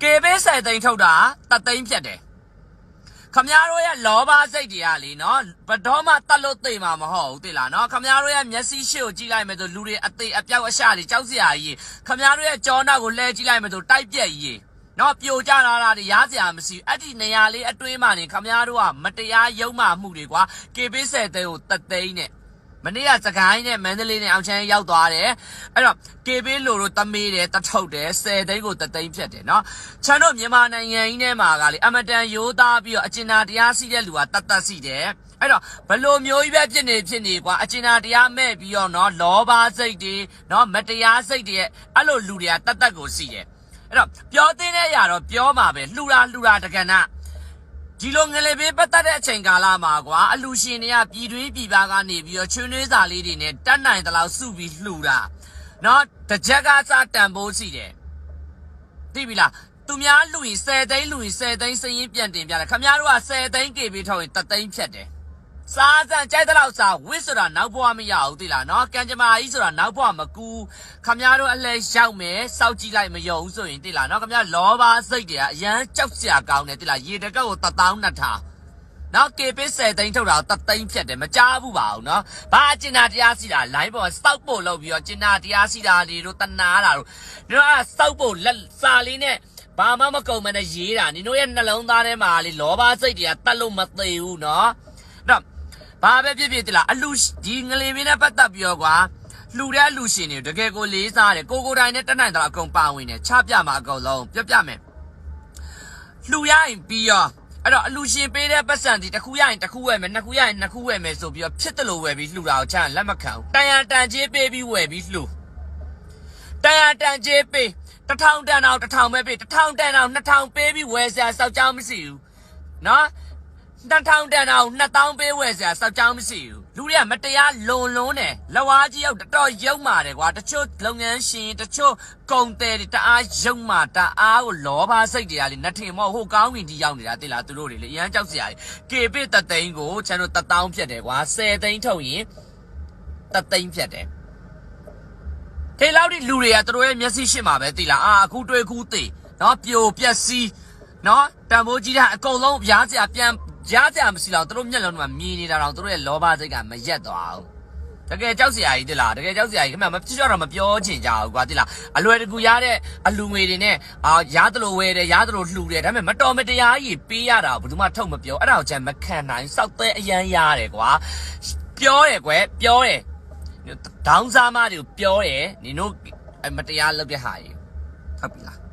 ကေဘေးဆယ်သိန်းထုတ်တာတသိန်းဖြတ်တယ်ခမရတို့ရဲ့လောဘစိတ်တွေကလေနော်ဘတော်မှတတ်လို့သိမှာမဟုတ်ဘူးသိလားနော်ခမရတို့ရဲ့မျက်စိရှေ့ကိုကြည့်လိုက်မယ်ဆိုလူတွေအသေးအပြောက်အရှတွေကြောက်စရာကြီးခမရတို့ရဲ့ကြောနောက်ကိုလှည့်ကြည့်လိုက်မယ်ဆိုတိုက်ပြက်ကြီးနော်ပြိုကျလာတာတွေရားစရာမရှိအဲ့ဒီနေရာလေးအတွင်းမှာနေခမရတို့ကမတရားယုံမှမှုတွေကွာကေဘေးဆယ်သိန်းကိုတသိန်းနဲ့မနေ့ကစကိုင်းနဲ့မန္တလေးနဲ့အောင်ချမ်းရောက်သွားတယ်အဲ့တော့ကေဘေးလိုတို့တမေးတယ်တထုတ်တယ်10သိန်းကိုတသိန်းဖြတ်တယ်နော်ချမ်းတို့မြန်မာနိုင်ငံကြီးထဲမှာကလေအမတန်ရိုးသားပြီးတော့အကျဉ်းသားတရားစီးတဲ့လူကတတ်စီတယ်အဲ့တော့ဘလို့မျိုးကြီးပဲဖြစ်နေကွာအကျဉ်းသားတရားမဲ့ပြီးတော့နော်လောဘစိတ်တွေနော်မတရားစိတ်တွေအဲ့လိုလူတွေကတတ်ကိုစီတယ်အဲ့တော့ပြောသိတဲ့အရာတော့ပြောမှာပဲလှူတာတကဏဒီလိုငလေပေးပတ်သက်တဲ့အချိန်ကာလမှာကွာအလူရှင်တွေကပြည်တွင်းပြည်ပကနေပြီးတော့ချွေးနှွေးစာလေးတွေနဲ့တတ်နိုင်တဲ့လောက်စုပြီးလှူတာနော်တကြက်ကစားတန်ဖိုးစီတယ်သိပြီလားသူများလှူရင်10သိန်းလှူရင်10သိန်းစရင်ပြန်တင်ပြတယ်ခင်ဗျားတို့က10သိန်းကေပေးထုတ်ရင်3သိန်းဖြတ်တယ်စားစံကြိုက်တဲ့လောက်စားဝစ်ဆိုတာနောက်ဘဝမရဘူးသိလားနော်ကံကြမ္မာကြီးဆိုတာနောက်ဘဝမကူခင်ဗျားတို့အလဲရောက်မယ်စောက်ကြည့်လိုက်မယုံဆိုရင်သိလားနော်ခင်ဗျားလောဘစိတ်တွေကအရန်ကြောက်စရာကောင်းတယ်သိလားရေတကောက်ကို1200ထားနော်ကေပေး10သိန်းထုတ်တာ3သိန်းဖြတ်တယ်မကြားဘူးပါဘူးနော်ဘာအကျဉ်းသားတရားစီတာလိုင်းပေါ်စောက်ဖို့လုပ်ပြီးတော့ကျဉ်းသားတရားစီတာတွေတို့တနာတာတို့တို့ကစောက်ဖို့လက်စာလေးနဲ့ဘာမှမကုန်မနဲ့ရေးတာနင်တို့ရဲ့နှလုံးသားထဲမှာလေလောဘစိတ်တွေကတတ်လို့မသေးဘူးနော်အဲ့ဘာပဲဖြစ်တလားအလူဒီငလေမင်းနဲ့ပတ်သက်ပြီးတော့ကွာလှူတဲ့အလူရှင်တွေတကယ်ကိုလေးစားတယ်ကိုတိုင်းနဲ့တက်နိုင်တော့အကုန်ပါဝင်တယ်ချပြမှာအကုန်လုံးပြမယ်လှူရရင်ပြီးရောအဲ့တော့အလူရှင်ပေးတဲ့ပတ်စံဒီတစ်ခုရရင်တစ်ခုဝယ်မယ်နှစ်ခုရရင်နှစ်ခုဝယ်မယ်ဆိုပြီးတော့ဖြစ်တယ်လို့ဝယ်ပြီးလှူတာကိုချမ်းလက်မခံဘူးတန်ကြေးပေးပြီးဝယ်ပြီးလှူတန်ကြေးပေး1000တန်အောင်1000ပဲပေး1000တန်အောင်2000ပေးပြီးဝယ်စရာစောက်ကြောင်းမရှိဘူးနော်2000တန်အောင်2000ပေးဝယ်စရာစောက်ကြောင်းမရှိဘူးလူတွေကမတရားလွန်တယ်လက်ဝါးကြီးရောက်တော်ရုံမာတယ်ကွာတချို့လုပ်ငန်းရှင်တချို့ကုန်တယ်တအားရုံမာတအားကိုလောဘစိတ်တွေကလေနှထင်မောဟိုကောင်းဝင်ကြီးရောက်နေတာသိလားသူတို့တွေလေအရန်ကြောက်စရာကြီးကေပစ်3သိန်းကိုကျွန်တော်1000ဖြတ်တယ်ကွာ10သိန်းထုတ်ရင်3သိန်းဖြတ်တယ်ခေလောက်ဒီလူတွေကသူတို့ရဲ့မျက်စိရှင်းမှာပဲသိလားအခုတွေးခုသိနော်ပြိုပြက်စီးနော်တံမိုးကြီးတဲ့အကုန်လုံးရားစရာပြန်ကြားကြမရှိတော့သူတို့မျက်လုံးကမြည်နေတာတော့သူတို့ရဲ့လောဘစိတ်ကမရက်သွားဘူးတကယ်ကြောက်စရာကြီးတိလားတကယ်ကြောက်စရာကြီးခင်ဗျမဖြစ်တော့မပြောချင်ကြဘူးကွာတိလားအလွယ်တကူရတဲ့အလူငွေတွေနဲ့ရားတလို့ဝဲတယ်ရားတလို့လှူတယ်ဒါပေမဲ့မတော်မတရားကြီးပေးရတာဘယ်သူမှထုတ်မပြောအဲ့ဒါကိုကြံမခံနိုင်စောက်တဲ့အရန်ရတယ်ကွာပြောတယ်ကွယ်ပြောတယ်ဒေါင်းစားမတွေကိုပြောတယ်နင်တို့မတရားလုပ်တဲ့ဟာကြီးဟုတ်ပြီလား